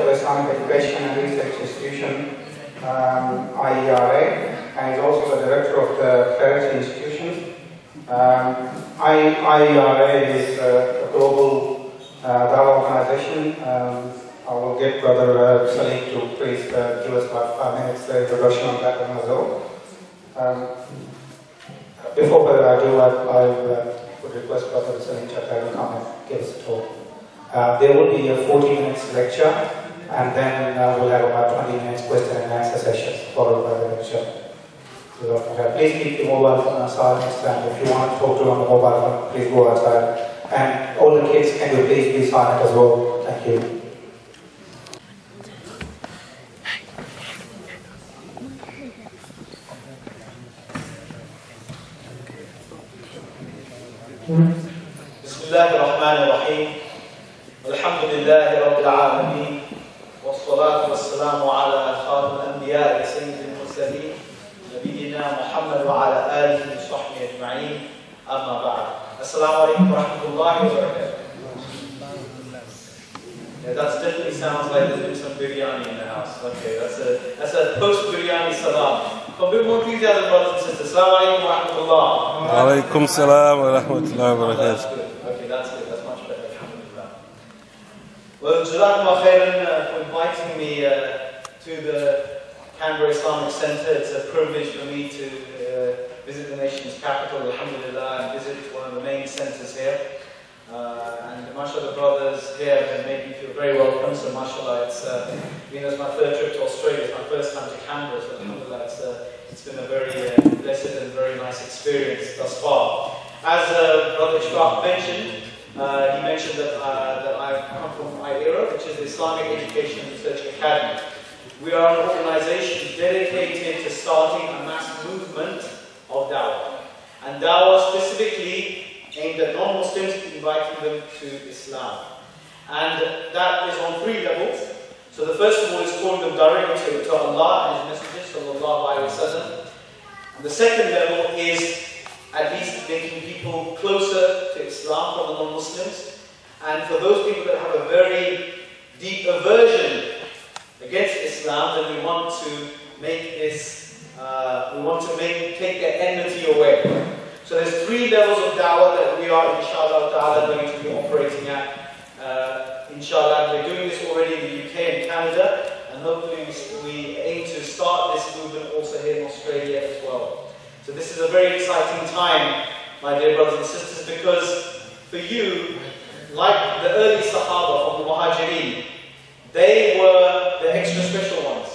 the Islamic Education and Research Institution, IERA, and he's also the director of the Clarity Institution. IERA is a global dawah organization. I will get Brother Salim to please give us about 5 minutes introduction on that one as well. Before further ado, I would request Brother Salim Chagtai to come and give us a talk. There will be a 40 minutes lecture, and then we'll have about 20 minutes question and answer sessions followed by the lecture. Please keep your mobile phone aside, and if you want to talk to on the mobile phone, please go outside. And all the kids, can you please be silent as well? Thank you. Bismillah ar-Rahman ar-Rahim. Alhamdulillahi Rabbil Alameen. Wassalatu wassalamu ala khatam al-anbiya wa sayyidil mursaleen. Nabiyyina Muhammad wa ala alihi wa sahbihi ajma'in. Amma ba'd. Assalamu alaikum wa rahmatullahi wa barakatuh. Yeah, that definitely sounds like there's been some biryani in the house. Okay, that's a post-biryani salam. A bit more enthusiasm, brothers and sisters. Assalamu alaikum wa rahmatullah. Wa alaikum salam wa rahmatullahi wa barakatuh. That's good. Okay, that's good. That's much better. Alhamdulillah. Well, Jazakallah khairan for inviting me to the Canberra Islamic Centre. It's a privilege for me to visit the nation's capital, Alhamdulillah, and visit one of the main centres here. And mashallah, the brothers here have made me feel very welcome. So mashallah, it's my third trip to Australia. It's my first time to Canberra. So alhamdulillah, it's been a very blessed and very nice experience thus far. As Brother Chagtai mentioned, he mentioned that I come from IERA, which is the Islamic Education and Research Academy. We are an organisation dedicated to starting a mass movement of dawah. And dawah specifically aimed at non-Muslims, inviting them to Islam. And that is on 3 levels. So the first of all is calling them directly to Allah and His Messenger, sallallahu alayhi wa sallam. And the second level is at least making people closer to Islam from the non-Muslims. And for those people that have a very deep aversion against Islam, then we want to make this, take their enmity away. So there's 3 levels of dawah that we are, inshallah ta'ala, going to be operating at. Inshallah, we're doing this already in the UK and Canada, and hopefully we aim to start this movement also here in Australia as well. So this is a very exciting time, my dear brothers and sisters, because for you, like the early Sahaba from the Muhajirin, they were the extra special ones.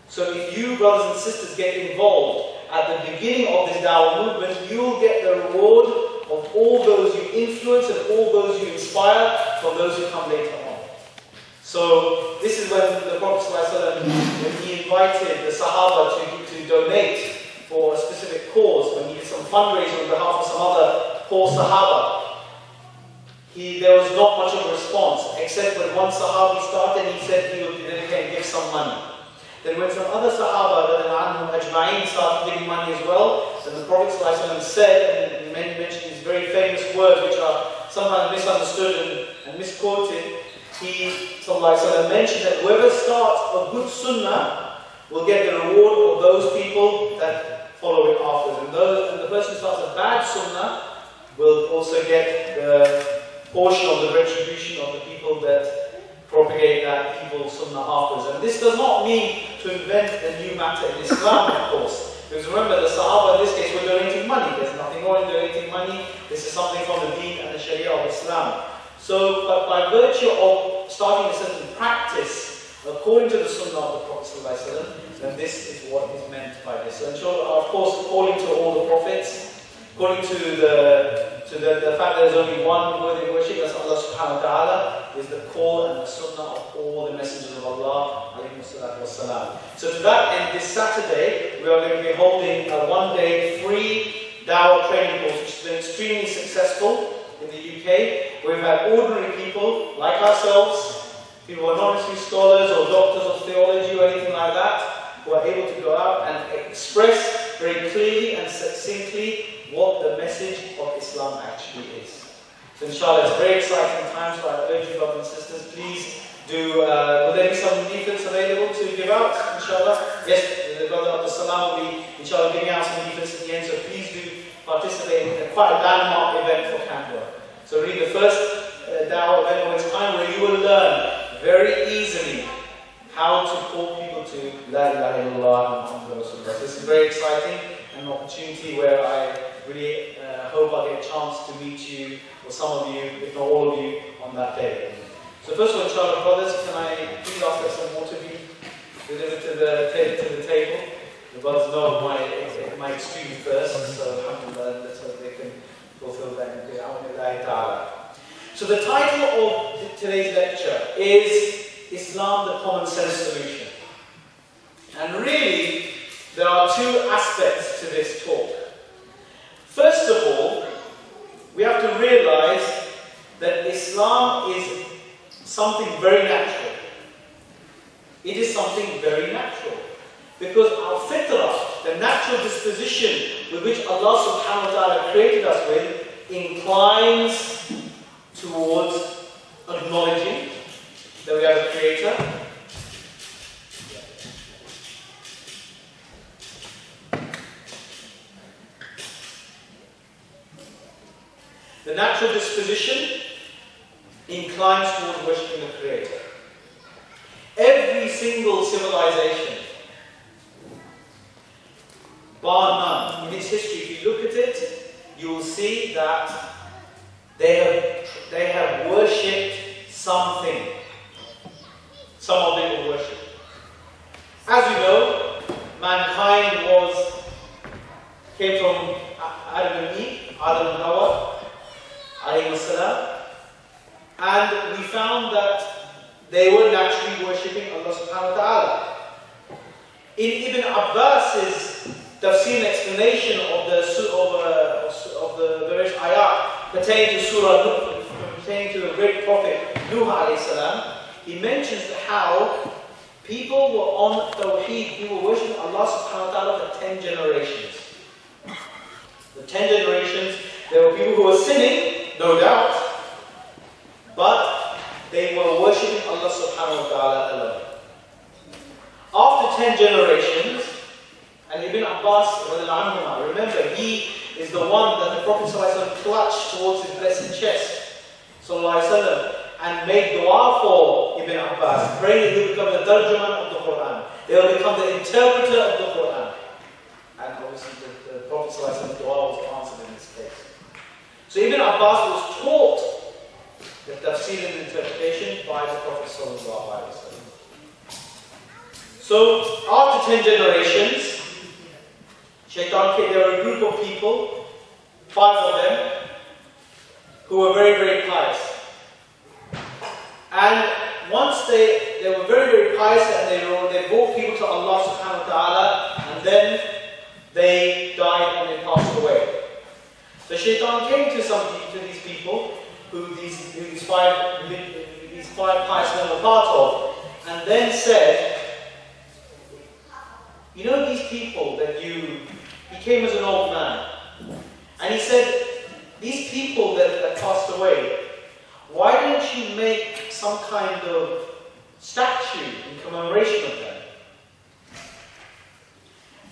So if you, brothers and sisters, get involved at the beginning of this dawah movement, you'll get the reward of all those you influence and all those you inspire from those who come later on. So this is when the Prophet ﷺ, when he invited the Sahaba to donate for a specific cause, when he did some fundraising on behalf of some other poor Sahaba, there was not much of a response, except when one Sahabi started, he said he would dedicate and give some money. Then when some other Sahaba, Ajma'in, started giving money as well, then the Prophet ﷺ said, and many mentioned these very famous words which are sometimes misunderstood and misquoted, he ﷺ mentioned that whoever starts a good sunnah will get the reward of those people that follow it afterwards. And the person who starts a bad sunnah will also get the portion of the retribution of the people that propagate that evil sunnah afterwards. And this does not mean to invent a new matter in Islam, of course. Because remember, the Sahaba in this case were donating money. There's nothing wrong in donating money. This is something from the Deen and the Sharia of Islam. So, but by virtue of starting a certain practice according to the sunnah of the Prophet ﷺ, then this is what is meant by this. So, inshallah, of course, according to all the prophets, according to the fact that there's only one worthy worship, that's Allah subhanahu wa ta'ala, is the call and the sunnah of all the messengers of Allah, alayhi salatu wassalam. So to that end, this Saturday, we are going to be holding a 1-day free dawah training course, which has been extremely successful in the UK. We've had ordinary people, like ourselves, people who are not necessarily scholars or doctors of theology or anything like that, who are able to go out and express very clearly and succinctly what the message of Islam actually is. So inshallah, it's a very exciting time, so I urge you, brothers and sisters, please Will there be some leaflets available to give out, inshallah? Yes, the brother Abdul Salam will be, inshallah, giving out some leaflets at the end, so please do participate in quite a landmark event for Canberra. So really the first da'wah event of its time where you will learn very easily how to call people to La ilaha illallah Muhammadur Rasulullah. This is very exciting and an opportunity where I really hope I'll get a chance to meet you, or some of you, if not all of you, on that day. So first of all, inshallah, brothers, can I please ask that some water be delivered to the table? The brothers know my extreme thirst, so alhamdulillah, let's hope they can fulfill that in ta'ala. So the title of today's lecture is Islam, the Common Sense Solution. And really, there are two aspects to this talk. First of all, we have to realize that Islam is something very natural. It is something very natural. Because our fitrah, the natural disposition with which Allah subhanahu wa ta'ala created us with, inclines towards acknowledging that we have a creator, the natural disposition inclines towards worshipping the Creator. Every single civilization, bar none, in its history, if you look at it, you will see that they have worshipped something. Some of them will worship. As you know, mankind came from Adam and Eve, Adam and Hawa, alayhi salam. And we found that they were naturally worshipping Allah subhanahu wa ta'ala. In Ibn Abbas's tafsir and explanation of the various ayat pertaining to Surah Nuh, pertaining to the great prophet Nuh alayhi salam, he mentions how people were on Tawheed, people were worshipping Allah subhanahu wa ta'ala for 10 generations. The 10 generations, there were people who were sinning, no doubt, but they were worshipping Allah subhanahu wa ta'ala alone. After 10 generations, and Ibn Abbas, remember, he is the one that the Prophet ﷺ clutched towards his blessed chest, and made dua for Ibn Abbas, praying that he will become the tarjuman of the Quran. They will become the interpreter of the Quran. And obviously the Prophet ﷺ's dua was answered in this case. So Ibn Abbas was taught the tafsir and interpretation by the Prophet ﷺ. So after 10 generations, there were a group of people, 5 of them, who were very, very pious. And once they were very, very pious, and they brought people to Allah subhanahu wa ta'ala, and then they died and they passed away. So Shaitan came to these people, who these five pious men were part of, and then said, you know these people that he came as an old man, and he said, these people that passed away, why don't you make some kind of statue in commemoration of them?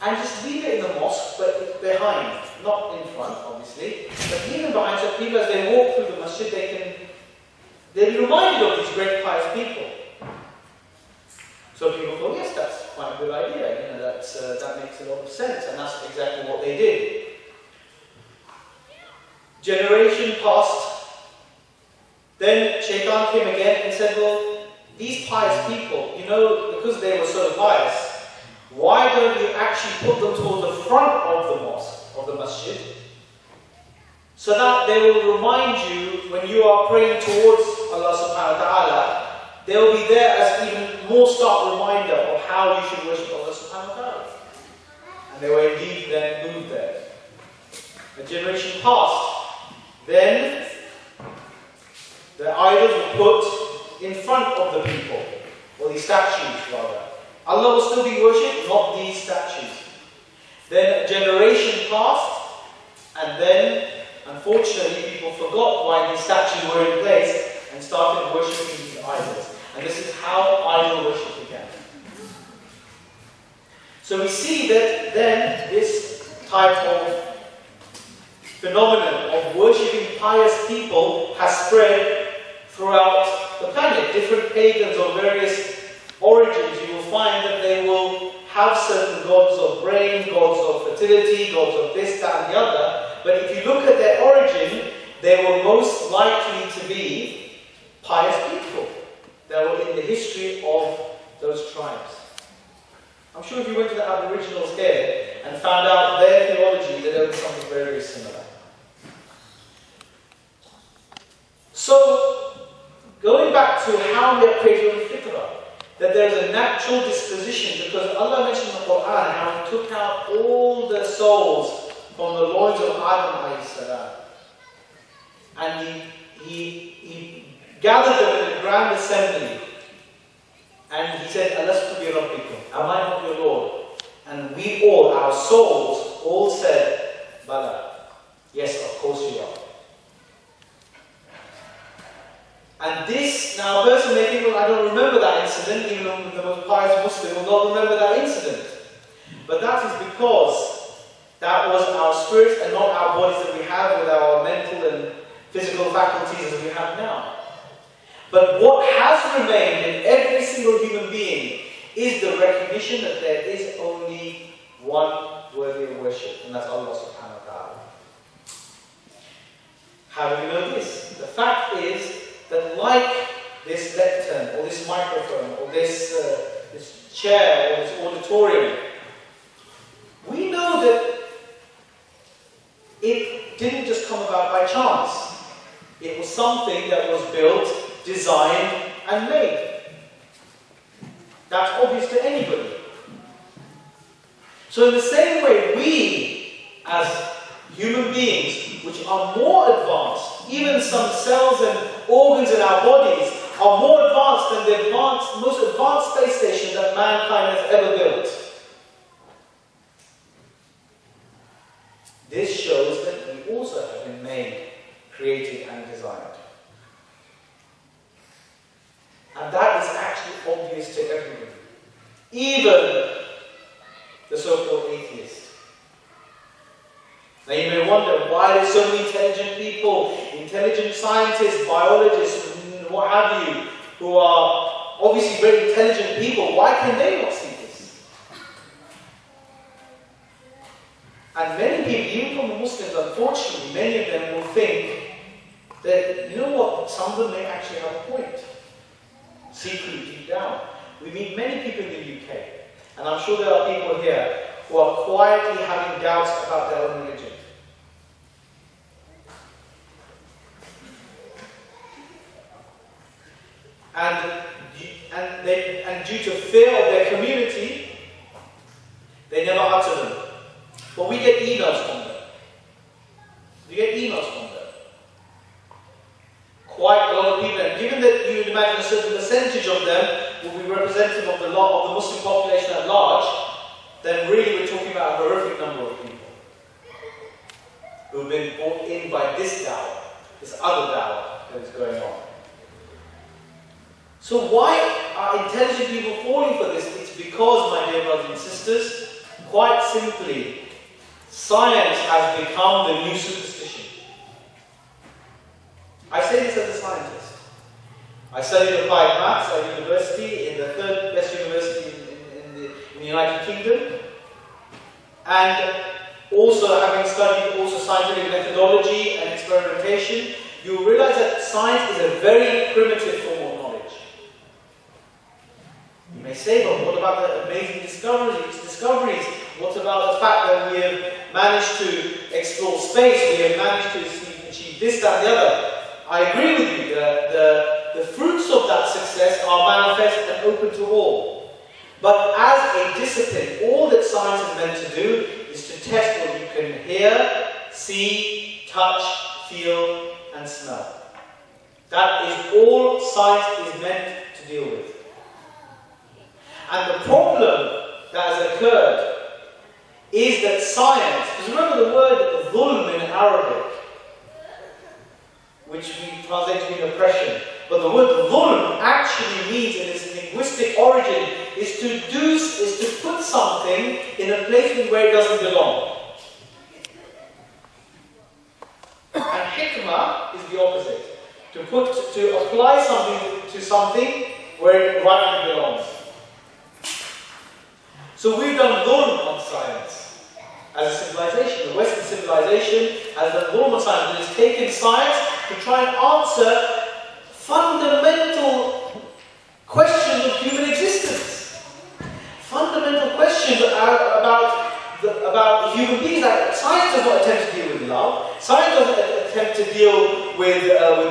And just leave it in the mosque, but behind, not in front, obviously, but leave it behind so people, as they walk through the masjid, they'll be reminded of these great pious people. So people thought, yes, that's quite a good idea, that makes a lot of sense, and that's exactly what they did. Generation passed, then Shaitan came again and said, well, these pious people, because they were so pious, why don't you actually put them toward the front of the mosque, of the masjid, so that they will remind you when you are praying towards Allah subhanahu wa ta'ala, they will be there as even more stark reminder of how you should worship Allah subhanahu wa ta'ala. And they were indeed then moved there. A generation passed. Then the idols were put in front of the people, or these statues rather. Allah will still be worshipped, not these statues. Then a generation passed, and then unfortunately people forgot why these statues were in place and started worshipping these idols. And this is how idol worship began. So we see that then this type of phenomenon of worshipping pious people has spread throughout the planet. Different pagans of various origins, you will find that they will have certain gods of rain, gods of fertility, gods of this, that and the other. But if you look at their origin, they were most likely to be pious people that were in the history of those tribes. I'm sure if you went to the Aboriginals here and found out their theology, that there was something very, very similar. So, going back to how we are created on the fitrah, that there is a natural disposition, because Allah mentioned in the Quran how He took out all the souls from the loins of Adam alayhi salam, and he gathered them in a grand assembly, and He said, Alastu bi rabbikum, am I not your Lord? And we all, our souls, all said, Bala, yes, of course you are. And this, now a person may think, well, I don't remember that incident, even though the most pious Muslim will not remember that incident. But that is because that was our spirit and not our bodies that we have with our mental and physical faculties as we have now. But what has remained in every single human being is the recognition that there is only one worthy of worship, and that's Allah subhanahu wa ta'ala. How do we know this? The fact is that like this lectern, or this microphone, or this chair, or this auditorium, we know that it didn't just come about by chance. It was something that was built, designed, and made. That's obvious to anybody. So in the same way, we, as human beings, which are more advanced, even some cells and organs in our bodies are more advanced than the most advanced space station that mankind has ever built. This shows that we also have been made, created and designed. And that is actually obvious to everyone. Even the so-called atheist. Now you may wonder, why are there so many intelligent people, intelligent scientists, biologists, what have you, who are obviously very intelligent people, why can they not see this? And many people, even from the Muslims, unfortunately, many of them will think that, you know what, some of them may actually have a point. Secretly, deep down. We meet many people in the UK, and I'm sure there are people here who are quietly having doubts about their own religion. And due to fear of their community, they never utter them. But we get emails from them. We get emails from them. Quite a lot of people, and given that you would imagine a certain percentage of them will be representative of the Muslim population at large, then really we're talking about a horrific number of people who have been brought in by this dawah, this other dawah that is going on. So why are intelligent people falling for this? It's because, my dear brothers and sisters, quite simply, science has become the new superstition. I say this as a scientist. I studied applied maths at university, in the third best university in the United Kingdom. And also, having studied also scientific methodology and experimentation, you will realize that science is a very primitive form of knowledge. You may say, but what about the amazing discoveries? What about the fact that we have managed to explore space, we have managed to achieve this, that, and the other? I agree with you. The fruits of that success are manifest and open to all. But as a discipline, all that science is meant to do is to test what you can hear, see, touch, feel, and smell. That is all science is meant to deal with. And the problem that has occurred is that science, because remember the word dhulm in Arabic, which we translate to mean oppression. But the word dhulm actually means, in its linguistic origin, is to put something in a place where it doesn't belong. And hikmah is the opposite. To apply something to something where it rightly belongs. So we've done dhulm on science as a civilization. The Western civilization has done dhulm on science. It has taken science to try and answer fundamental questions of human existence. Fundamental questions about human beings. Like, science does not attempt to deal with love. Science doesn't attempt to deal with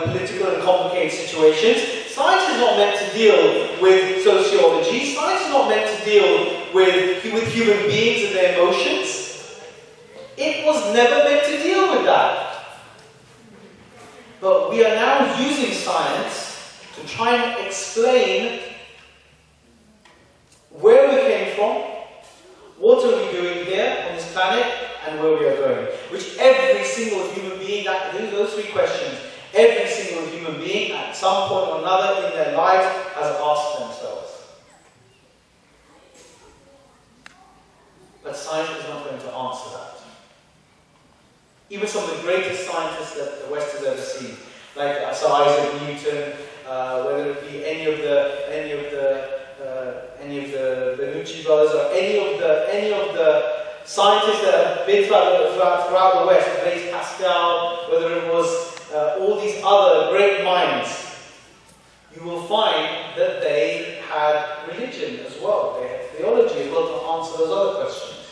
political and complicated situations. Science is not meant to deal with sociology. Science is not meant to deal with human beings and their emotions. It was never meant to deal with that. But we are now using science to try and explain where we came from, what are we doing here on this planet, and where we are going. Which every single human being, those three questions, every single human being at some point or another in their lives has asked themselves. But science is not going to answer that. Even some of the greatest scientists that the West has ever seen, like Sir Isaac Newton, whether it be any of the Benucci brothers, or any of the scientists that have been throughout the West, Blaise Pascal, whether it was all these other great minds, you will find that they had religion as well. They had theology as well to answer those other questions.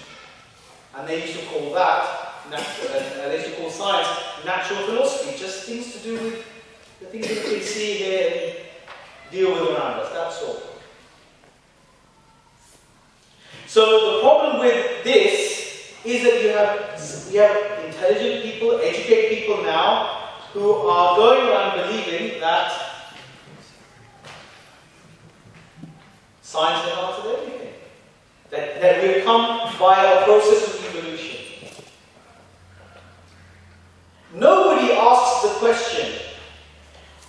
And they used to call that natural, they used to call science natural philosophy, just things to do with the things that we can see here and deal with around us, that's all. So the problem with this is that you have intelligent people, educated people now, who are going around believing that science has answered everything. That we have come by a process of evolution. Nobody asks the question,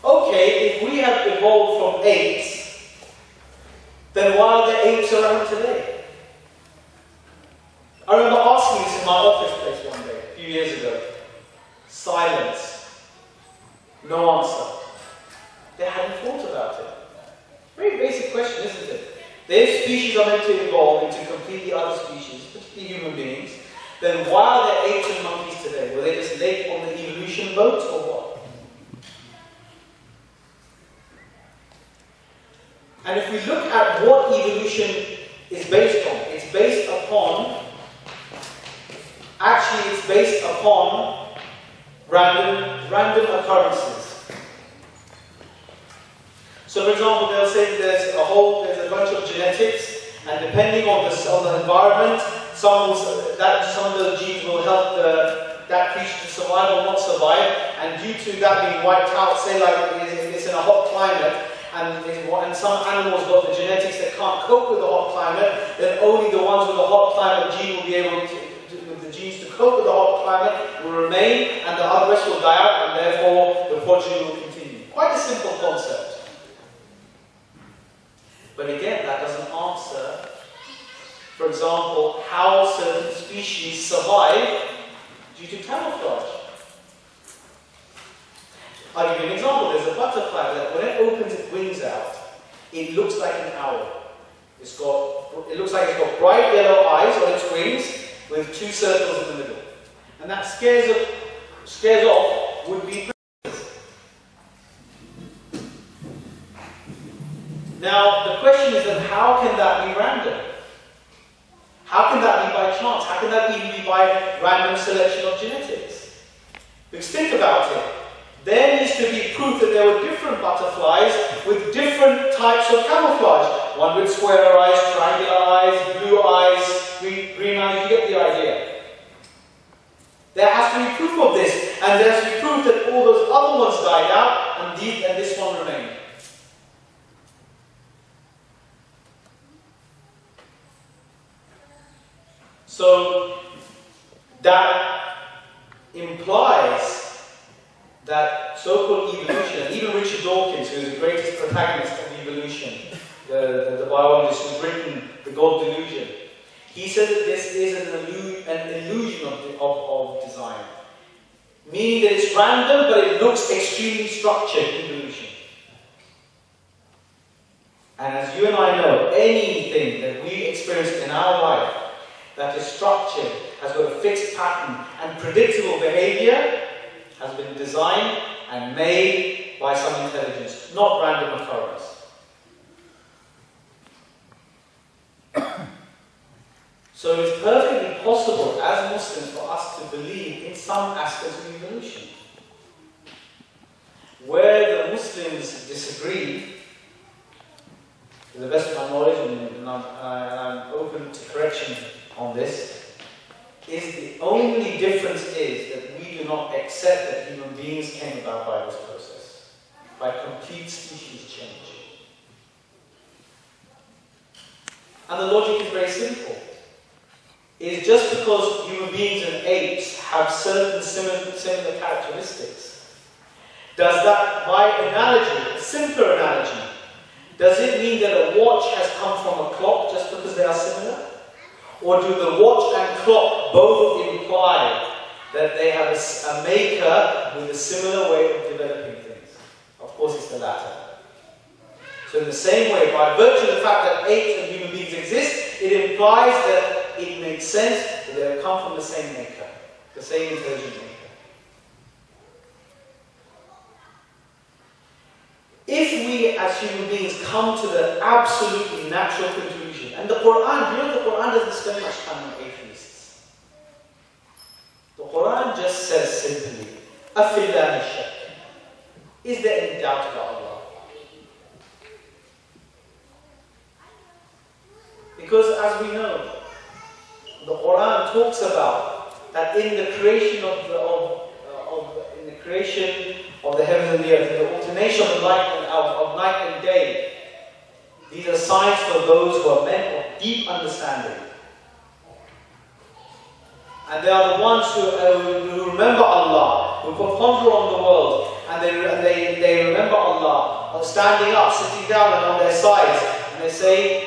okay, if we have evolved from apes, then why are there apes around today? I remember asking this in my office place one day, a few years ago. Silence. No answer. They hadn't thought about it. Very basic question, isn't it? Their species are meant to evolve into completely other species, particularly human beings. Then why are there apes and monkeys today? Were they just late on the evolution boat or what? And if we look at what evolution is based on, it's based upon random occurrences. So, for example, they'll say there's a bunch of genetics, and depending on the environment, some of those genes will help that creature to survive or not survive. And due to that being wiped out, say like it's in a hot climate, and some animals got the genetics that can't cope with the hot climate, then only the ones with the hot climate gene will be able to. The genes to cope with the hot climate will remain, and the other rest will die out, and therefore the progeny will continue. Quite a simple concept. But again, that doesn't answer, for example, how certain species survive due to camouflage. I'll give you an example. There's a butterfly that when it opens its wings out, it looks like an owl. It looks like it's got bright yellow eyes on its wings, with two circles in the middle. And that scares off would-be predators. Now, the question is then, how can that be random? How can that be by chance? How can that even be by random selection of genetics? Because think about it. There needs to be proof that there were different butterflies with different types of camouflage. One with square eyes, triangular eyes, blue eyes, green eyes, you get the idea. There has to be proof of this, and there has to be proof that all those other ones died out, and this one remained. So, that implies that so-called evolution, and even Richard Dawkins, who is the greatest protagonist of evolution, the biologist who's written The God Delusion, he said that this is an illusion of design. Meaning that it's random, but it looks extremely structured, evolution. And as you and I know, anything that we experience in our life that is structured, has got a fixed pattern and predictable behavior, has been designed and made by some intelligence, not random occurrence. So it's perfectly possible as Muslims for us to believe in some aspects of evolution. Where the Muslims disagree, to the best of my knowledge, and I'm open to correction on this, is the only difference is that we do not accept that human beings came about by this process, by complete species change. And the logic is very simple. Is just because human beings and apes have certain similar characteristics, does that, by analogy, a simpler analogy, does it mean that a watch has come from a clock just because they are similar? Or do the watch and clock both imply that they have a maker with a similar way of developing things? Of course it's the latter. So in the same way, by virtue of the fact that apes and human beings exist, it implies that it makes sense that they have come from the same maker, the same intelligent maker. If we as human beings come to the absolutely natural conclusion, and the Quran, you know the Quran doesn't spend much time on atheists. The Quran just says simply, أَفِلَّهِ الشَّكِّ. Is there any doubt about Allah? Because as we know, the Quran talks about that in the creation of the heavens and the earth, in the alternation of night and day, these are signs for those who are men of deep understanding. And they are the ones who remember Allah, who ponder on the world, and they remember Allah, standing up, sitting down, and on their sides, and they say,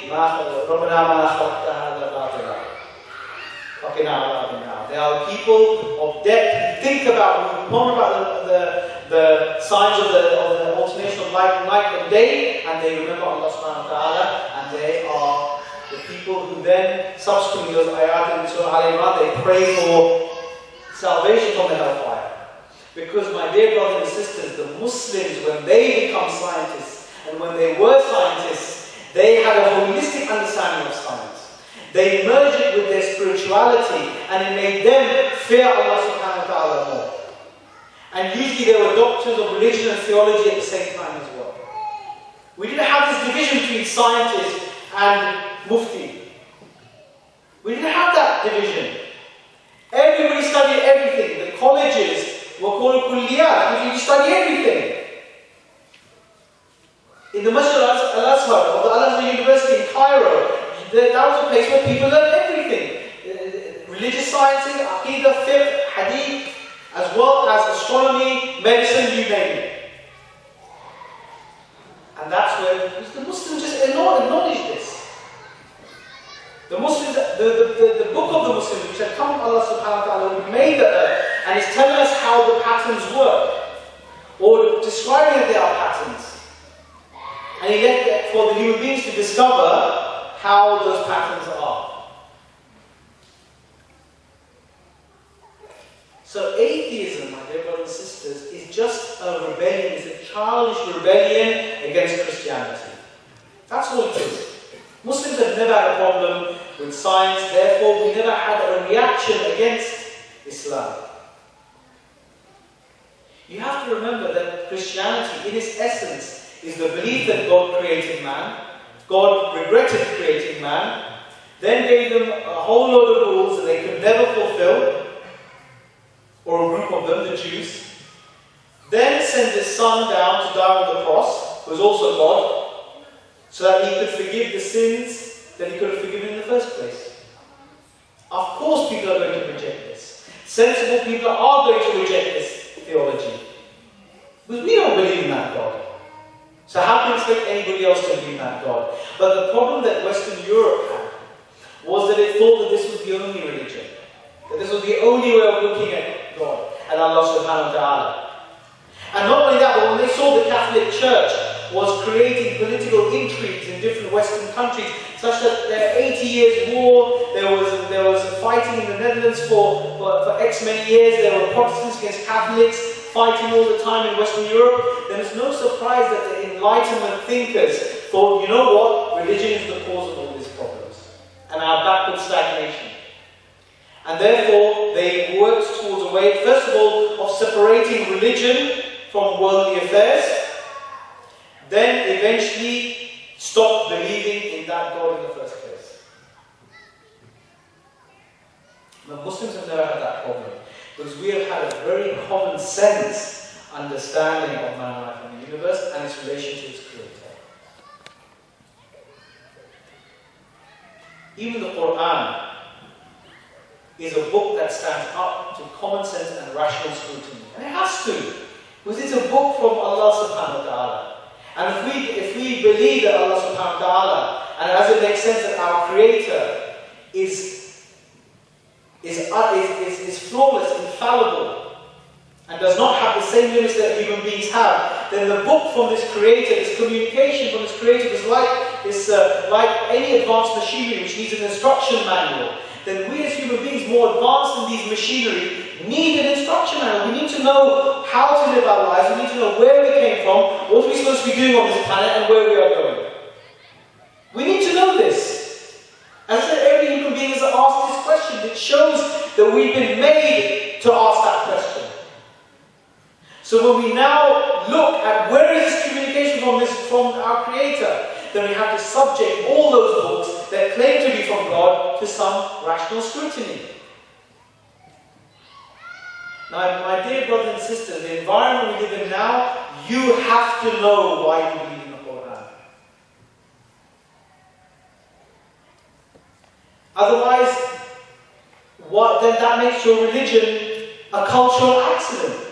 they are people of depth who think about, who ponder about the signs of the alternation of night and day, and they remember Allah subhanahu wa ta'ala, and they are the people who then, subsequently, those ayat in Surah Al-Ahmad, they pray for salvation from the hellfire. Because, my dear brothers and sisters, the Muslims, when they become scientists, and when they were scientists, they had a holistic understanding of science. They merged it with their spirituality, and it made them fear Allah subhanahu wa ta'ala more. And usually they were doctors of religion and theology at the same time as well. We didn't have this division between scientists and mufti. We didn't have that division. Everybody studied everything. The colleges were called kulliyat. You study everything. In the Masjid Al-Azhar, or the Al-Azhar University in Cairo, that was a place where people learned everything. Religious sciences, aqidah, fiqh, hadith, as well as astronomy, medicine, you name it. And that's where the Muslims just acknowledge this. The Muslims, the book of the Muslims, which had come from Allah subhanahu wa ta'ala, who made the earth, and is telling us how the patterns work, or describing that there are patterns. And he left it for the human beings to discover how those patterns are. So atheism, my dear brothers and sisters, is just a rebellion, it's a childish rebellion against Christianity. That's all it is. Muslims have never had a problem with science, therefore we never had a reaction against Islam. You have to remember that Christianity, in its essence, is the belief that God created man, God regretted creating man, then gave them a whole load of rules that they could never fulfill, or a group of them, the Jews, then sent his son down to die on the cross, who was also God, so that he could forgive the sins that he could have forgiven in the first place. Of course people are going to reject this. Sensible people are going to reject this theology. Because we don't believe in that God. So how can we expect anybody else to believe in that God? But the problem that Western Europe had was that it thought that this was the only religion. That this was the only way of looking at God, and Allah subhanahu wa ta'ala. And not only that, but when they saw the Catholic Church was creating political intrigues in different Western countries, such that there 80 years war, there was fighting in the Netherlands for X many years, there were Protestants against Catholics, fighting all the time in Western Europe, then it's no surprise that the Enlightenment thinkers thought, you know what, religion is the cause of all these problems, and our backward stagnation. And therefore, they worked towards a way, first of all, of separating religion from worldly affairs, then eventually stopped believing in that God in the first place. The Muslims have never had that problem, because we have had a very common sense understanding of man, life, and the universe and its relation to its creator. Even the Quran is a book that stands up to common sense and rational scrutiny. And it has to, because it's a book from Allah subhanahu wa ta'ala. And if we believe that Allah subhanahu wa ta'ala, and as it makes sense that our Creator is flawless, infallible, and does not have the same limits that human beings have, then the book from this Creator, this communication from this Creator is like any advanced machinery which needs an instruction manual. Then we as human beings, more advanced in these machinery, need an instruction manual. We need to know how to live our lives. We need to know where we came from, what we're supposed to be doing on this planet, and where we are going. We need to know this. As I said, every human being has asked this question. It shows that we've been made to ask that question. So when we now look at where is this communication from our Creator, then we have to subject all those books that claim to be from God to some rational scrutiny. Now, my dear brothers and sisters, the environment we live in now, you have to know why you believe in the Quran. Otherwise, then that makes your religion a cultural accident.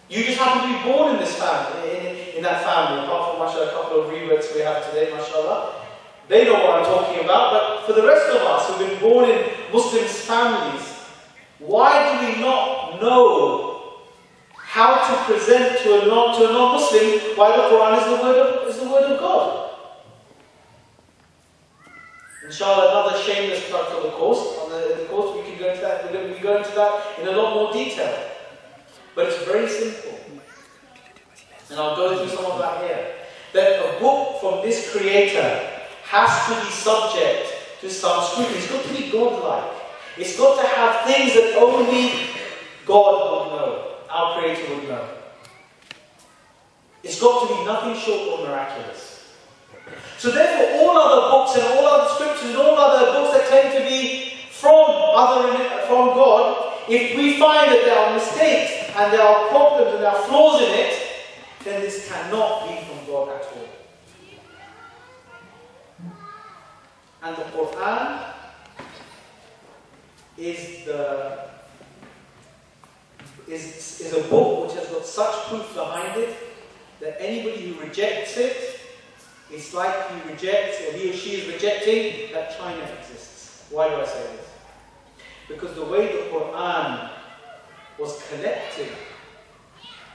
You just happen to be born in this family, in that family, apart from, mashallah, a couple of reverts we have today, mashallah. They know what I'm talking about, but for the rest of us who've been born in Muslim families, why do we not know how to present to a non-Muslim why the Quran is the word of God? Inshallah, another shameless plug for the course. In the course we can go into that. We're going to be going into that in a lot more detail. But it's very simple. And I'll go through some of that here. That a book from this Creator has to be subject to some scrutiny. It's got to be godlike. It's got to have things that only God would know, our Creator would know. It's got to be nothing short of miraculous. So therefore, all other books and all other scriptures and all other books that claim to be from God, if we find that there are mistakes and there are problems and there are flaws in it, then this cannot be from God at all. And the Quran is a book which has got such proof behind it that anybody who rejects it, it's like he rejects, or he or she is rejecting that China exists. Why do I say this? Because the way the Quran was collected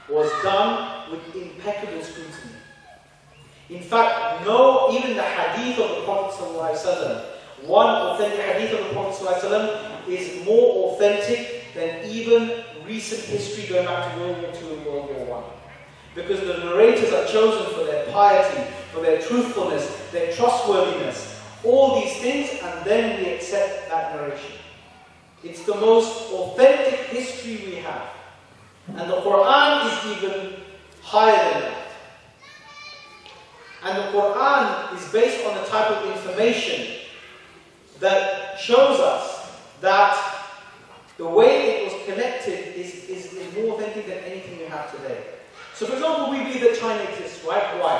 was done with impeccable scrutiny. In fact, even the hadith of the Prophet ﷺ, one authentic hadith of the Prophet ﷺ is more authentic than even recent history going back to World War II and World War I. Because the narrators are chosen for their piety, for their truthfulness, their trustworthiness, all these things, and then we accept that narration. It's the most authentic history we have. And the Quran is even higher than that. And the Quran is based on a type of information that shows us that the way it was connected is more authentic than anything we have today. So for example, we believe that China exists, right? Why?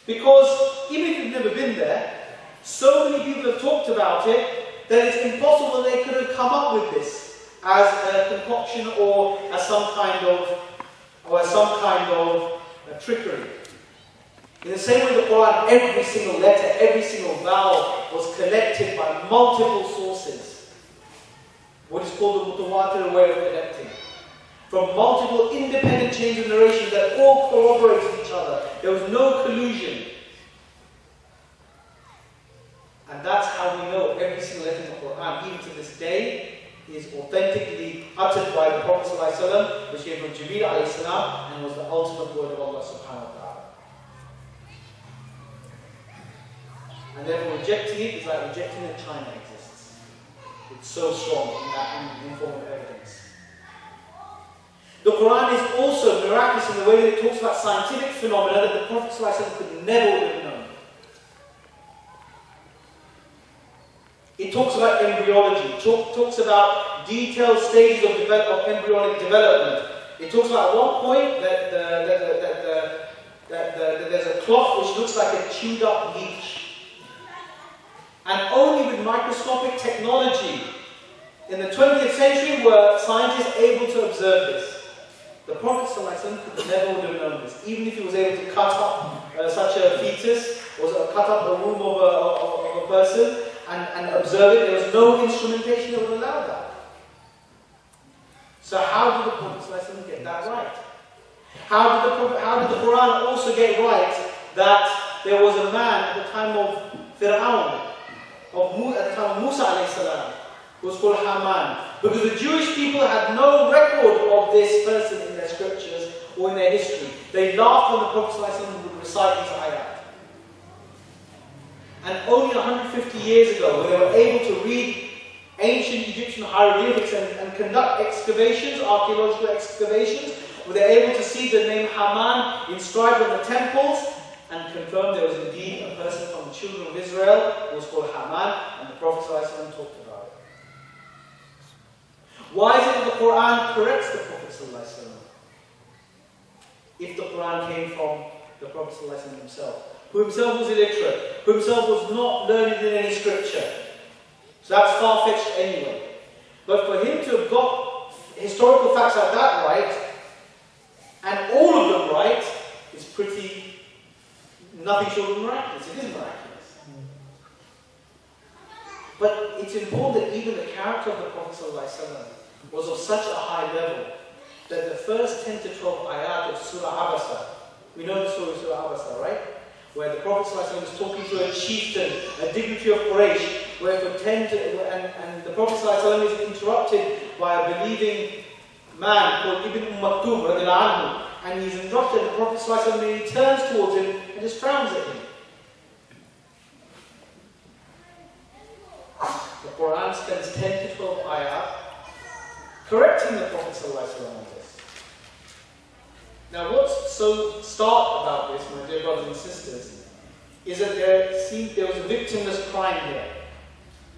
Because even if you've never been there, so many people have talked about it that it's impossible they could have come up with this as a concoction or as some kind of or as some kind of trickery. In the same way the Quran, every single letter, every single vowel was collected by multiple sources. What is called the mutawatir way of collecting. From multiple independent chains of narration that all corroborated each other. There was no collusion. And that's how we know every single letter in the Quran, even to this day, is authentically uttered by the Prophet ﷺ, which came from Jibreel ﷺ, and was the ultimate word of Allah subhanahu wa ta'ala. And therefore rejecting it is like rejecting that China exists. It's so strong in that in form of evidence. The Quran is also miraculous in the way that it talks about scientific phenomena that the Prophet ﷺ could never have known. It talks about embryology, talks about detailed stages of embryonic development. It talks about at one point that there's a cloth which looks like a chewed up leech. And only with microscopic technology in the 20th century were scientists able to observe this. The Prophet ﷺ could never would have known this, even if he was able to cut up such a fetus, or cut up the womb of a person, and observe it. There was no instrumentation that would allow that. So how did the Prophet ﷺ get that right? How did the Quran also get right that there was a man at the time of Fir'aun, at the time of Musa alayhi salam, who was called Haman? Because the Jewish people had no record of this person in their scriptures or in their history. They laughed when the Prophet ﷺ would recite these ayat. And only 150 years ago, when they were able to read ancient Egyptian hieroglyphics and conduct excavations, archaeological excavations, were they able to see the name Haman inscribed on the temples and confirm there was indeed a person from the children of Israel who was called Haman, and the Prophet ﷺ talked about it. Why is it that the Quran corrects the Prophet ﷺ? If the Quran came from the Prophet ﷺ himself, who himself was illiterate, who himself was not learned in any scripture. So that's far-fetched anyway. But for him to have got historical facts like that right, and all of them right, is pretty nothing short of miraculous. It is miraculous. But it's important that even the character of the Prophet ﷺ was of such a high level that the first 10 to 12 ayat of Surah Abasa, we know the story of Surah Abasa, right? Where the Prophet ﷺ is talking to a chieftain, a dignitary of Quraysh, where for 10 to, and the Prophet ﷺ is interrupted by a believing man called Ibn Maktoum, radiallahu anhu, and he's interrupted. The Prophet ﷺ, and he turns towards him and just frowns at him. The Quran spends 10 to 12 ayat correcting the Prophet ﷺ on this. Now what's so stark about this, my dear brothers and sisters, is that there was a victimless crime here,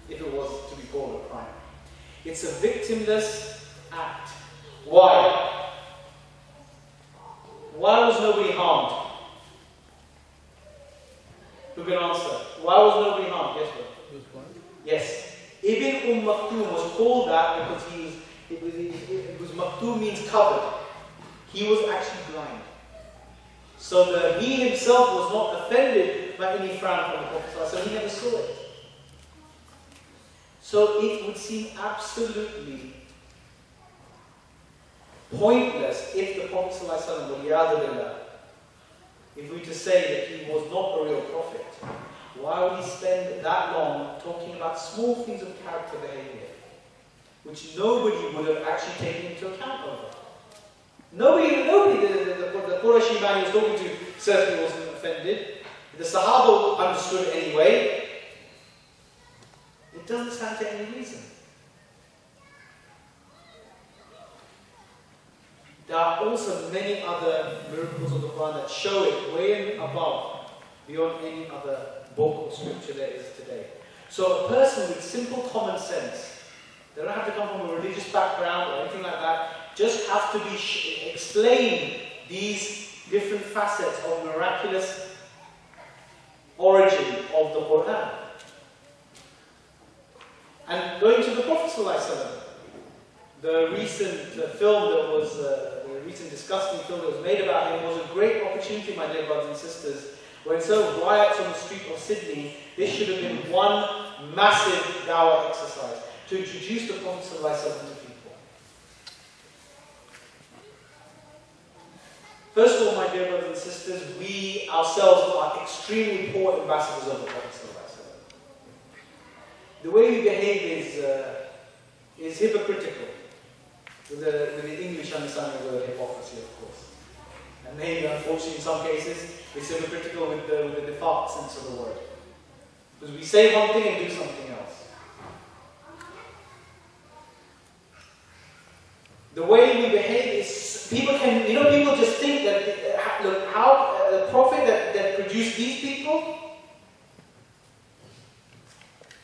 if it was to be called a crime. It's a victimless act. Why? Why was nobody harmed? Who can answer? Why was nobody harmed? Yes, bro. Yes. Ibn Maktoum was called that because Maktoum means covered. He was actually blind. So he himself was not offended by any frown from the Prophet, so he never saw it. So it would seem absolutely pointless if the Prophet ﷺ, if we were to say that he was not a real prophet, why would he spend that long talking about small things of character behavior, which nobody would have actually taken into account over? Nobody, the Qurayshi man he was talking to certainly wasn't offended. The Sahaba understood anyway. It doesn't stand to any reason. There are also many other miracles of the Quran that show it way above, beyond any other book or scripture there is today. So a person with simple common sense, they don't have to come from a religious background or anything like that, just have to explain these different facets of miraculous origin of the Quran. And going to the Prophet ﷺ, the recent film that was the recent disgusting film that was made about him was a great opportunity, my dear brothers and sisters, where instead of riots on the street of Sydney, this should have been one massive dawah exercise to introduce the Prophet ﷺ to people. First of all, my dear brothers and sisters, we ourselves are extremely poor ambassadors of the Prophet ﷺ. The way we behave is hypocritical, with the English understanding of the word hypocrisy, of course. And maybe, unfortunately, in some cases, it's hypocritical with the default sense of the word. Because we say one thing and do something else. The way we behave is, people just think that, look, how the Prophet that produced these people,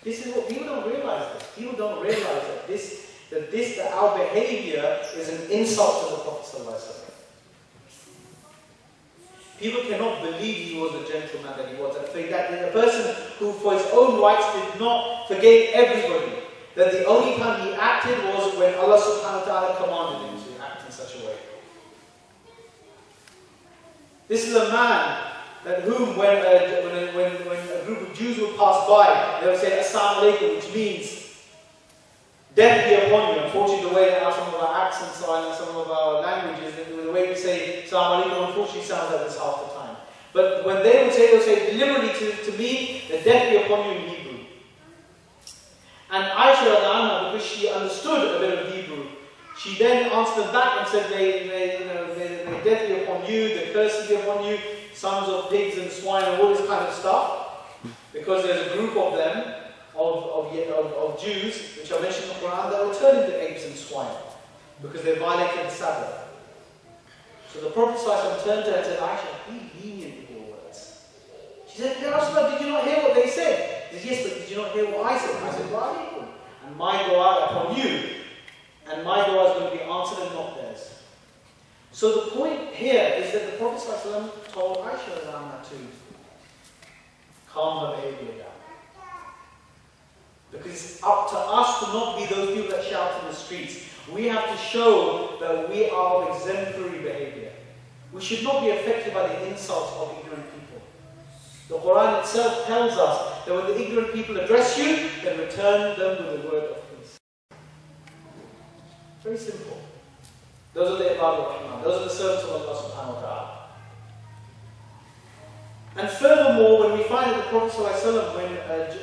this is what people don't realize. People don't realize that our behavior is an insult to the Prophet ﷺ. People cannot believe he was the gentleman that he was. That a person who, for his own rights, did not forgive everybody. That the only time he acted was when Allah subhanahu wa ta'ala commanded him to act in such a way. This is a man that whom, when a group of Jews would pass by, they would say, Assalamu alaikum, which means, death be upon you. Unfortunately, the way that some of our accents are and some of our languages, the way we say Assalamu alaikum, unfortunately sounds like this half the time. But when they would say deliberately to me, the death be upon you in Hebrew. And Aisha Al-Ahmad, because she understood a bit of Hebrew, she then answered them back and said, may death be upon you, the curse be upon you, sons of pigs and swine and all this kind of stuff. Because there's a group of them, of Jews, which are mentioned in the Quran, that will turn into apes and swine because they violated the Sabbath. So the Prophet ﷺ turned to her and said, Aisha, be lenient with your words. She said, Ya Rasulullah, did you not hear what they said? He said, yes, but did you not hear what I said? I said, wa alaykum. And my dua upon you. And my dua is going to be answered and not theirs. So the point here is that the Prophet ﷺ told Aisha to calm her behavior down. Because it's up to us to not be those people that shout in the streets. We have to show that we are of exemplary behavior. We should not be affected by the insults of ignorant people. The Quran itself tells us that when the ignorant people address you, then return them with a word of peace. Very simple. Those are the Ibadah Rahman. Those are the servants of Allah subhanahu wa ta'ala. And furthermore, when we find that the Prophet ﷺ,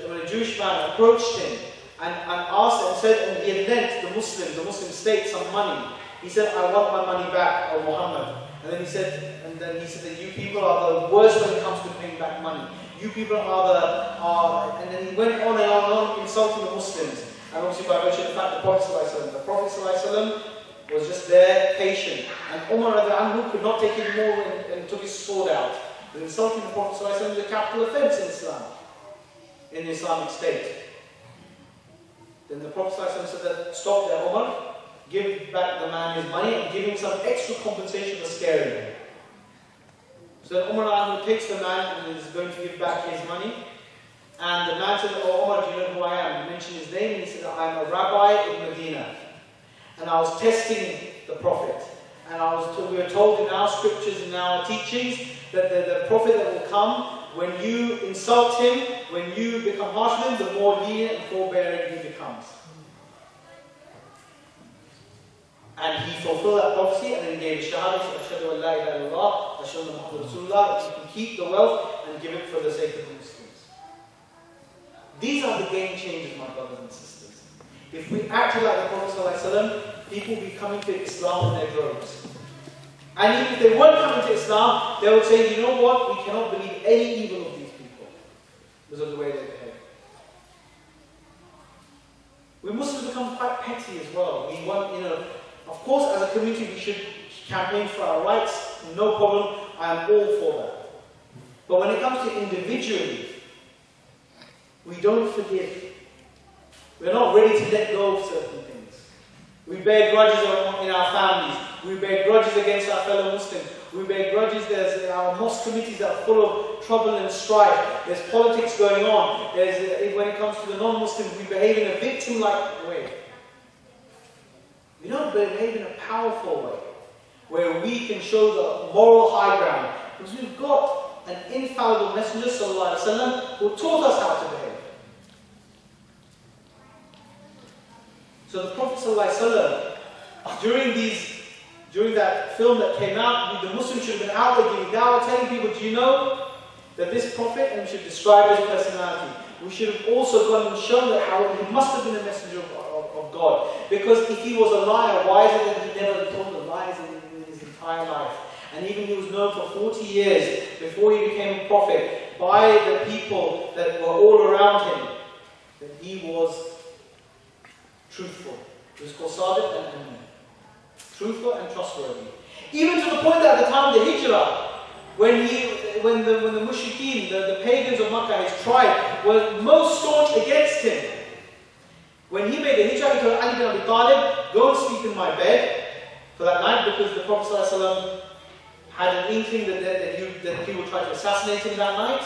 when a Jewish man approached him and asked and said, and he had lent the Muslim state some money, he said, I want my money back, O Muhammad. And then he said that you people are the worst when it comes to paying back money. You people and then he went on and on insulting the Muslims. And obviously by virtue of the fact, the Prophet ﷺ was just there, patient. And Umar could not take it more and took his sword out. But insulting the Prophet ﷺ is a capital offense in Islam, in the Islamic State. Then the Prophet ﷺ said that, stop there, Umar, give back the man his money and give him some extra compensation for scaring him. So then Umar takes the man and is going to give back his money. And the man said, oh Umar, do you know who I am? He mentioned his name and he said, I'm a rabbi in Medina. And I was testing the Prophet. And we were told in our scriptures, in our teachings, that the Prophet that will come, when you insult him, when you become harsh with him, the more lenient and forbearing he becomes. And he fulfilled that prophecy and then he gave a shahada, ashhadu an la ilaha illallah, ashhadu anna Muhammadan Rasulullah. You can keep the wealth and give it for the sake of the Muslims. These are the game changers, my brothers and sisters. If we acted like the Prophet ﷺ, people would be coming to Islam on their droves. And even if they weren't coming to Islam, they would say, you know what, we cannot believe any evil of these people because of the way they behave. We Muslims become quite petty as well. We want, of course, as a community, we should campaign for our rights. No problem. I am all for that. But when it comes to individually, we don't forgive. We're not ready to let go of certain things. We bear grudges in our families. We bear grudges against our fellow Muslims. We bear grudges. There's our mosque committees that are full of trouble and strife. There's politics going on. When it comes to the non-Muslims, we behave in a victim-like way. We don't behave in a powerful way. where we can show the moral high ground. Because we've got an infallible messenger, sallallahu alaihi wasallam, who taught us how to behave. So the Prophet sallallahu alaihi wasallam, during that film that came out, the Muslims should have been out there giving dawah, telling people, do you know that this Prophet, and we should describe his personality. We should have also gone and shown that how he must have been a messenger of God. Because if he was a liar, why is it that he never told the lies in his entire life? And even he was known for 40 years before he became a prophet by the people that were all around him, that he was truthful. He was called Sadiq and Amin. Truthful and trustworthy. Even to the point that at the time of the Hijrah, when the mushrikeen, the pagans of Makkah, his tribe, were most staunch against him, when he made the Hijrah, he told Ali bin Abi Talib, go and sleep in my bed for that night, because the Prophet ﷺ had an inkling that he would try to assassinate him that night.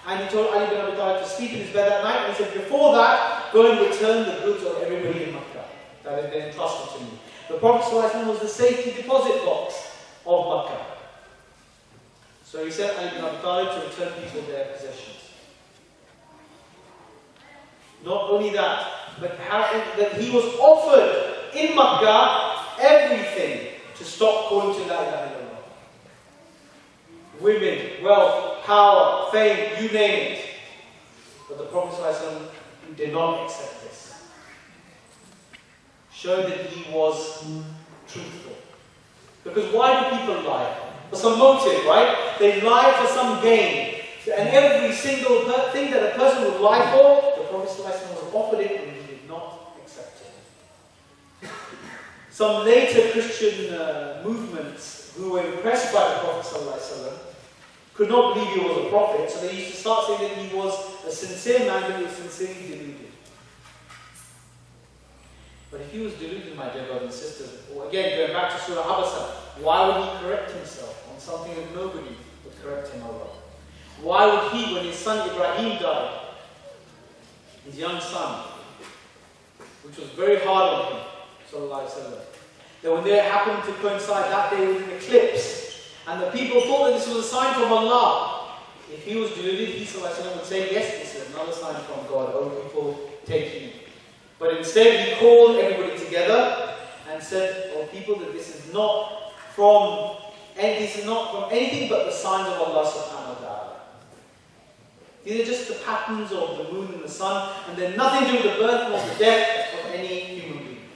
And he told Ali bin Abi Talib to sleep in his bed that night, and he said, before that, go and return the goods of everybody in Makkah that had been entrusted to me. The Prophet ﷺ was the safety deposit box of Makkah. So he sent Ali bin Abi Talib to return people their possessions. Not only that, but that he was offered in Makkah everything to stop calling to La ilaha illallah. Women, wealth, power, fame, you name it. But the Prophet ﷺ did not accept this. Showed that he was truthful. Because why do people lie? For some motive, right? They lie for some gain. And every single thing that a person would lie for, the Prophet ﷺ was offered it and he did not accept it. Some later Christian movements who were impressed by the Prophet ﷺ could not believe he was a prophet, so they used to start saying that he was a sincere man who was sincerely deluded. But if he was deluded, my dear brothers and sisters, or again, going back to Surah Abasa, why would he correct himself on something that nobody would correct him over? Why would he, when his son Ibrahim died, his young son, which was very hard on him, sallallahu alaihi wasallam, that when they happened to coincide that day with an eclipse, and the people thought that this was a sign from Allah, if he was deluded, he sallallahu alaihi wasallam would say, yes, this is another sign from God, oh people, take heed. But instead he called everybody together and said, oh people, that this is not from anything but the signs of Allah subhanahu wa ta'ala. These are just the patterns of the moon and the sun, and they're nothing to do with the birth or the death of any human being.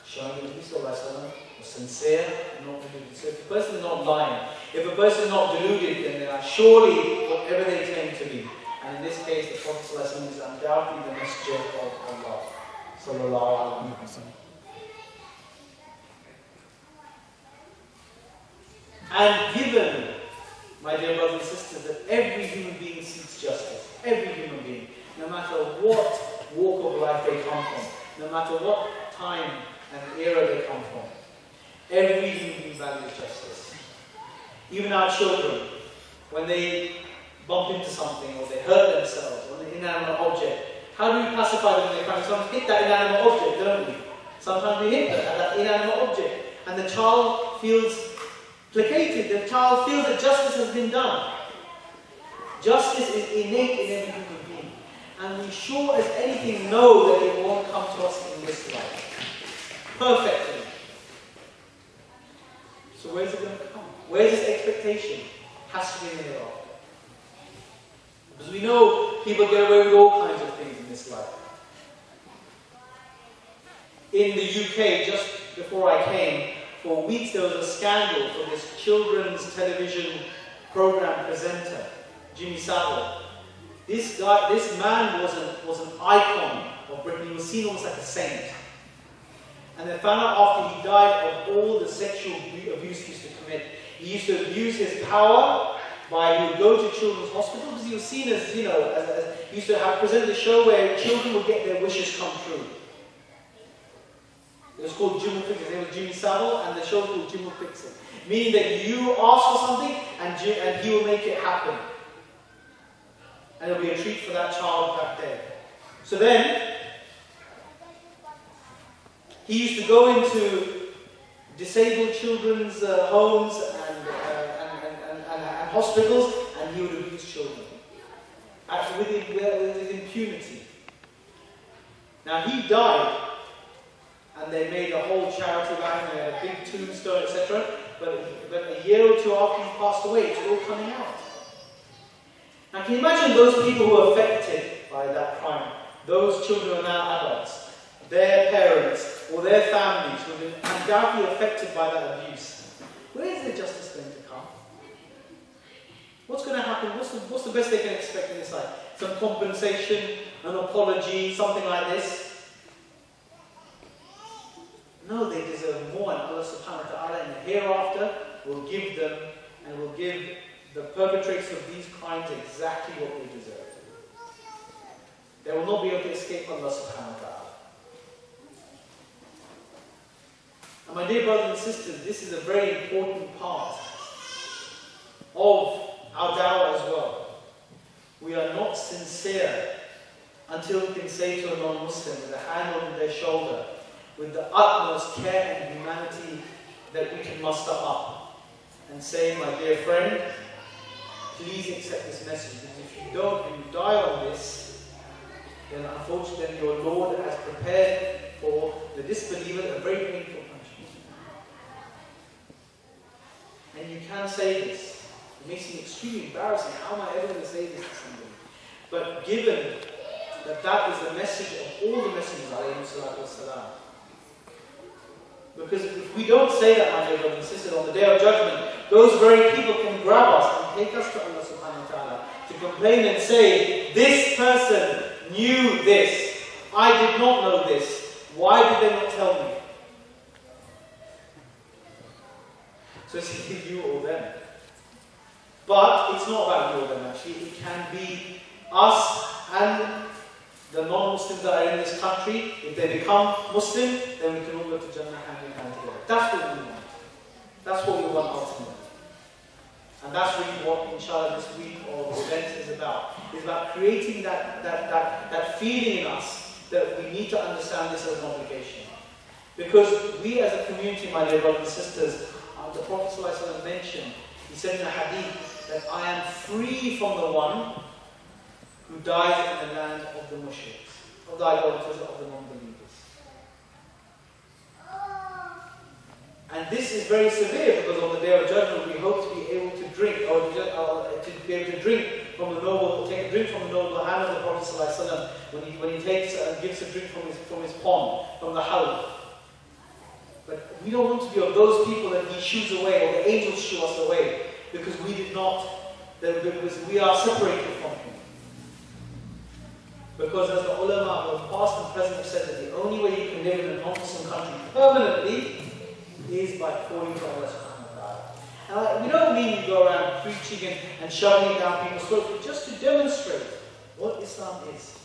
Showing that Nabi sallallahu alaihi wasallam was sincere and not deluded. So if a person is not lying, if a person is not deluded, then they are surely whatever they claim to be. And in this case, the Prophet sallallahu alaihi wasallam is undoubtedly the messenger of Allah sallallahu alaihi wasallam. And given, my dear brothers and sisters, that every human being seeks justice, every human being, no matter what walk of life they come from, no matter what time and era they come from, every human being values justice. Even our children, when they bump into something or they hurt themselves or an inanimate object, how do we pacify them when they cry? Sometimes hit that inanimate object, don't we? Sometimes we hit that inanimate object, and the child feels placated, the child feels that justice has been done. Justice is innate in every human being. And we sure as anything know that it won't come to us in this life. Perfectly. So where's it going to come? Where's this expectation? Has to be in the hereafter. Because we know people get away with all kinds of things in this life. In the UK, just before I came, for weeks there was a scandal from this children's television program presenter, Jimmy Savile. This man was an icon of Britain. He was seen almost like a saint. And they found out after he died of all the sexual abuse he used to commit. He used to abuse his power by, he would go to children's hospitals because he was seen as, he used to have presented a show where children would get their wishes come true. It was called Jim Will Fix It. His name was Jimmy Savile, and the show was called Jim Will Fix It. Meaning that you ask for something, and he will make it happen. And it'll be a treat for that child that day. So then, he used to go into disabled children's homes and hospitals, and he would abuse children. Actually, with impunity. Now, he died, and they made a whole charity about him, they had a big tombstone, etc. But a year or two after he passed away, it's all coming out. Now, can you imagine those people who are affected by that crime? Those children are now adults. Their parents or their families who have been undoubtedly affected by that abuse. Where is the justice going to come? What's going to happen? What's the best they can expect in this life? Some compensation, an apology, something like this? No, they deserve more, and Allah subhanahu wa ta'ala in the hereafter will give them and will give the perpetrators of these crimes exactly what they deserve. They will not be able to escape Allah subhanahu wa ta'ala. And my dear brothers and sisters, this is a very important part of our da'wah as well. We are not sincere until we can say to a non-Muslim with a hand on their shoulder, with the utmost care and humanity that we can muster up, and say, my dear friend, please accept this message, because if you don't and you die on this, then unfortunately your Lord has prepared for the disbeliever a very painful punishment. And you can say this. It makes me extremely embarrassing. How am I ever going to say this to somebody? But given that that is the message of all the messengers, alayhi salatu wasalam, because if we don't say that, my dear brothers and sisters, on the Day of Judgment, those very people can grab us and take us to Allah subhanahu wa ta'ala to complain and say, this person knew this. I did not know this. Why did they not tell me? So it's either you or them. But it's not about you or them actually. It can be us and the non-Muslims that are in this country. If they become Muslim, then we can all go to Jannah hand in hand together. That's what we want. That's what we want ultimately. And that's really what, inshallah, this week of events is about. It's about creating that feeling in us that we need to understand this as an obligation. Because we as a community, my dear brothers and sisters, the Prophet ﷺ mentioned, he said in the hadith, that I am free from the one who dies in the land of the mushriks, of the idolaters, of the non-believers. And this is very severe because on the Day of Judgment we hope to be able to drink, or to be able to drink from the noble, take a drink from the noble hand of the Prophet ﷺ when he takes and gives a drink from his pond, from the Hawd. But we don't want to be of those people that he shoos away, or the angels shoo us away, because we did not, because we are separated from him. Because as the ulama, both past and present, have said that the only way you can live in a non-Muslim country permanently is by calling to Allah subhanahu wa ta'ala. And we don't mean you go around preaching and shoving it down people's throats, but just to demonstrate what Islam is.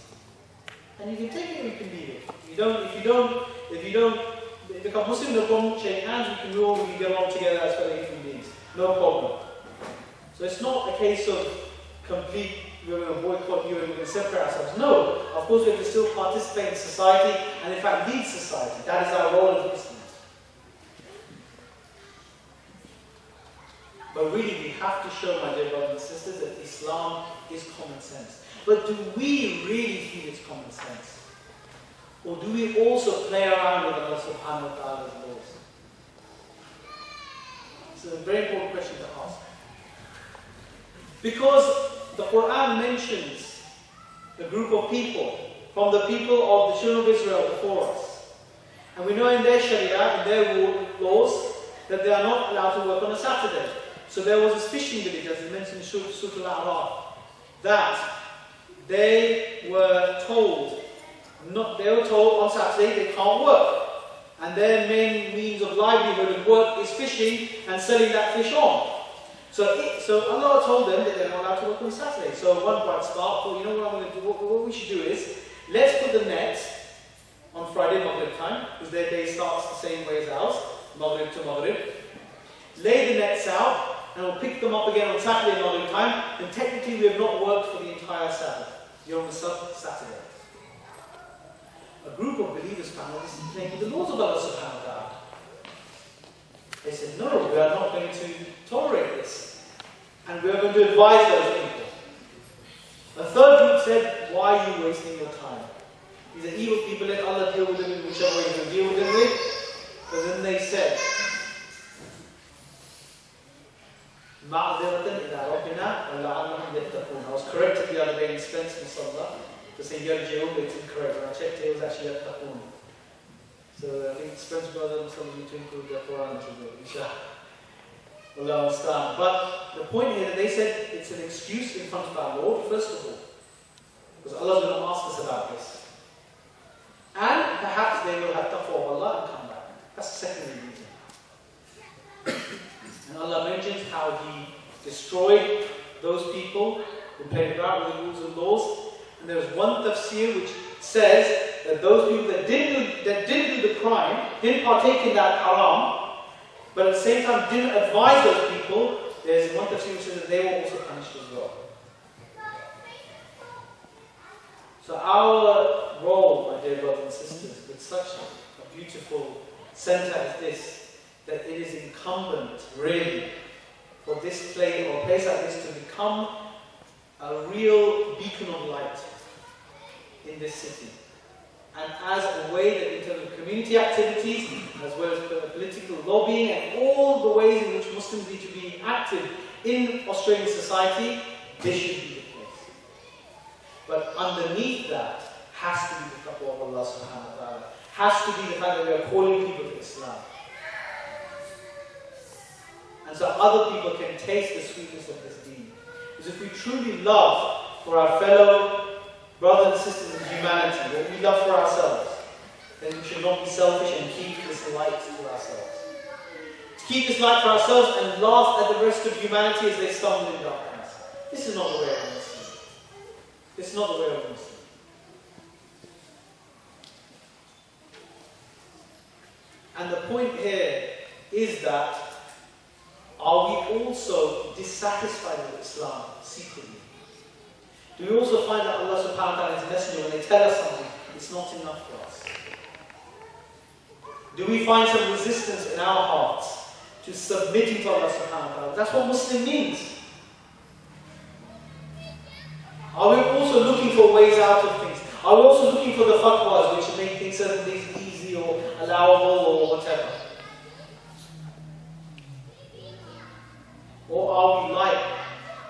And you can take it or you can leave it. If you become Muslim, no problem, shake hands, we can all get along together as fellow human beings. No problem. So it's not a case of complete, we're going to boycott you and we're going to separate ourselves. No, of course we have to still participate in society and in fact lead society. That is our role as Muslims. But really we have to show, my dear brothers and sisters, that Islam is common sense. But do we really feel it's common sense? Or do we also play around with Allah subhanahu wa ta'ala's laws? It's a very important question to ask. Because the Quran mentions a group of people, from the people of the children of Israel before us. And we know in their Sharia, in their laws, that they are not allowed to work on a Saturday. So there was this fishing village, as mentioned in Surah Al-A'raf, that they were told on Saturday they can't work. And their main means of livelihood and work is fishing and selling that fish on. So Allah told them that they're not allowed to work on Saturday. So one bright spark thought, you know what I'm going to do? What we should do is, let's put the nets on Friday Maghrib time, because their day starts the same way as ours, Maghrib to Maghrib. Lay the nets out, and we'll pick them up again on Saturday Maghrib time, and technically we have not worked for the entire Sabbath. You're on the Saturday. A group of believers found that this is playing with the laws of Allah subhanahu wa ta'ala. They said, no, we are not going to tolerate this. And we are going to advise those people. A third group said, why are you wasting your time? These are evil people, let Allah deal with them in whichever way He will deal with them with. But then they said, I was corrected the other day in Spence Musalla to say Yarji'un, it's incorrect. When I checked it, it was actually Yattaqun. So I think Spence brothers need to include the Quran as well, inshallah. Allah understand. But the point here that they said it's an excuse in front of our Lord, first of all. Because Allah is going to ask us about this. And perhaps they will have taqwa of Allah and come back. That's the second reason. And Allah mentions how He destroyed those people who played around with the rules and laws. And there's one tafsir which says that those people that didn't do the crime, didn't partake in that haram, but at the same time didn't advise those people, there's one tafsir which says that they were also punished as well. So our role, my dear brothers and sisters, with such a beautiful centre as this, that it is incumbent, really, for this place or a place like this to become a real beacon of light in this city. And as a way that in terms of community activities, as well as political lobbying and all the ways in which Muslims need to be active in Australian society, this should be the place. But underneath that has to be the taqwa of Allah subhanahu wa ta'ala. Has to be the fact that we are calling people to Islam. And so other people can taste the sweetness of this deen. Because if we truly love for our fellow brothers and sisters in humanity, what we love for ourselves, then we should not be selfish and keep this light for ourselves. To keep this light for ourselves and laugh at the rest of humanity as they stumble in darkness. This is not the way of a Muslim. This is not the way of a Muslim. And the point here is that are we also dissatisfied with Islam secretly? Do we also find that Allah subhanahu wa ta'ala is a messenger when they tell us something, it's not enough for us? Do we find some resistance in our hearts to submitting to Allah subhanahu wa ta'ala? That's what Muslim means. Are we also looking for ways out of things? Are we also looking for the fatwas which make things, certain things easy or allowable or whatever? Or are we like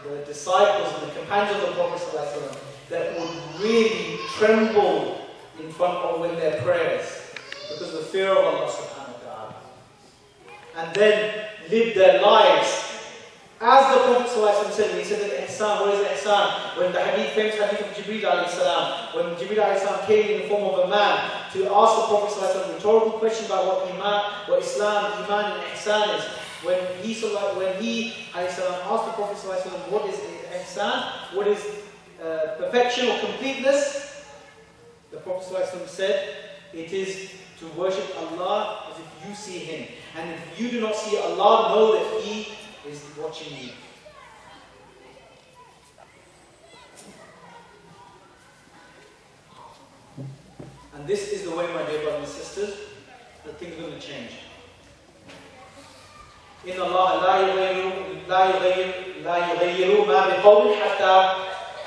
the disciples and the companions of the Prophet ﷺ that would really tremble in front of when their prayers because of the fear of Allah subhanahu wa ta'ala, and then live their lives as the Prophet ﷺ said when he said that ihsan, what is ihsan? When the famous hadith of Jibreel alayhi salam, when Jibreel alayhi salam came in the form of a man to ask the Prophet ﷺ a rhetorical question about what iman, what Islam, iman and ihsan is. When he asked the Prophet ﷺ, what is ihsan, what is perfection or completeness, the Prophet ﷺ said, it is to worship Allah as if you see Him. And if you do not see Allah, know that He is watching you. And this is the way, my dear brothers and sisters, that things are going to change. إن الله لا يغير ما بقوم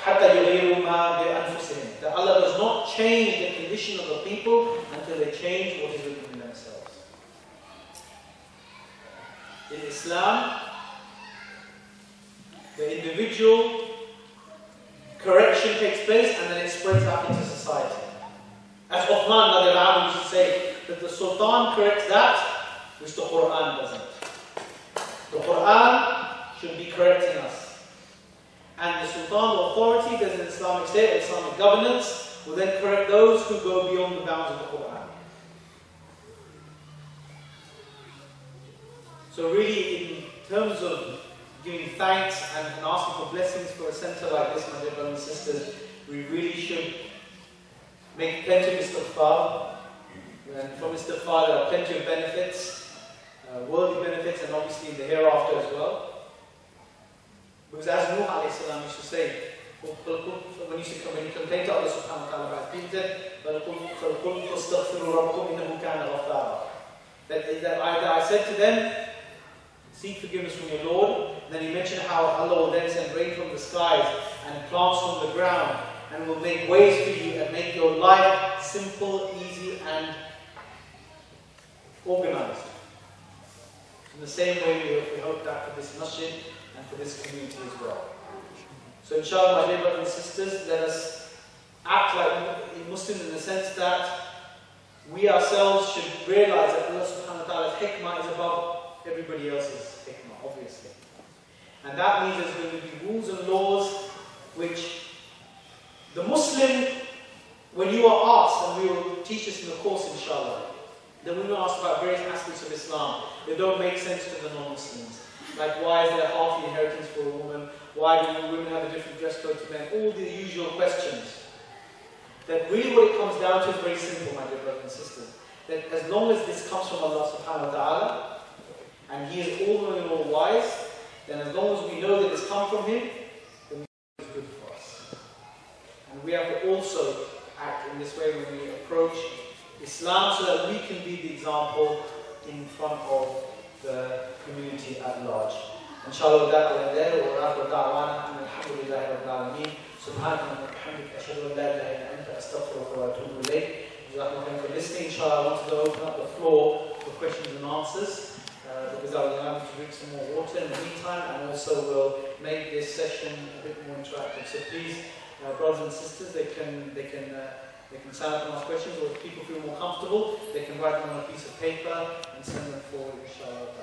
حتى يغيروا ما بأنفسهم. That Allah does not change the condition of the people until they change what is within themselves. In Islam, the individual correction takes place and then it spreads out into society. As Uthman used to say, that the Sultan corrects that which the Quran doesn't. The Quran should be correcting us. And the Sultan, the authority, there's an Islamic state, Islamic governance, will then correct those who go beyond the bounds of the Quran. So really, in terms of giving thanks and asking for blessings for a centre like this, my dear brothers and sisters, we really should make plenty of istighfar. And from istighfar there are plenty of benefits. Worldly benefits and obviously in the hereafter as well. Because as Nuh alayhi salam used to say, when he complained to Allah subhanahu wa ta'ala about things, that I said to them, seek forgiveness from your Lord. And then he mentioned how Allah will then send rain from the skies and plants from the ground and will make ways for you and make your life simple, easy and organized. In the same way we hope that for this masjid and for this community as well. So inshallah, my dear brothers and sisters, let us act like Muslims in the sense that we ourselves should realize that Allah subhanahu wa ta'ala's hikmah is above everybody else's hikmah, obviously. And that means there's going to be rules and laws which the Muslim, when you are asked, and we will teach this in the course inshallah, then we will ask about various aspects of Islam that don't make sense to the non-Muslims. Like why is there half the inheritance for a woman? Why do women have a different dress code to men? All the usual questions. That really what it comes down to is very simple, my dear brothers and sisters. That as long as this comes from Allah subhanahu wa ta'ala, and He is all knowing and all wise, then as long as we know that it's come from Him, then it's good for us. And we have to also act in this way when we approach Islam so that we can be the example in front of the community at large. Inshallah, with that we'll end there. وآخر دعوانا أن الحمد لله رب العالمين سبحانك وبحمدك أشهد أن لا إله إلا أنت أستغفرك وأتوب إليك. Jazakumullah for listening. Inshallah, I want to open up the floor for questions and answers because I will allow you to drink some more water in the meantime, and also will make this session a bit more interactive. So please, brothers and sisters, they can sign up and ask questions, or if people feel more comfortable, they can write them on a piece of paper and send them forward, inshallah.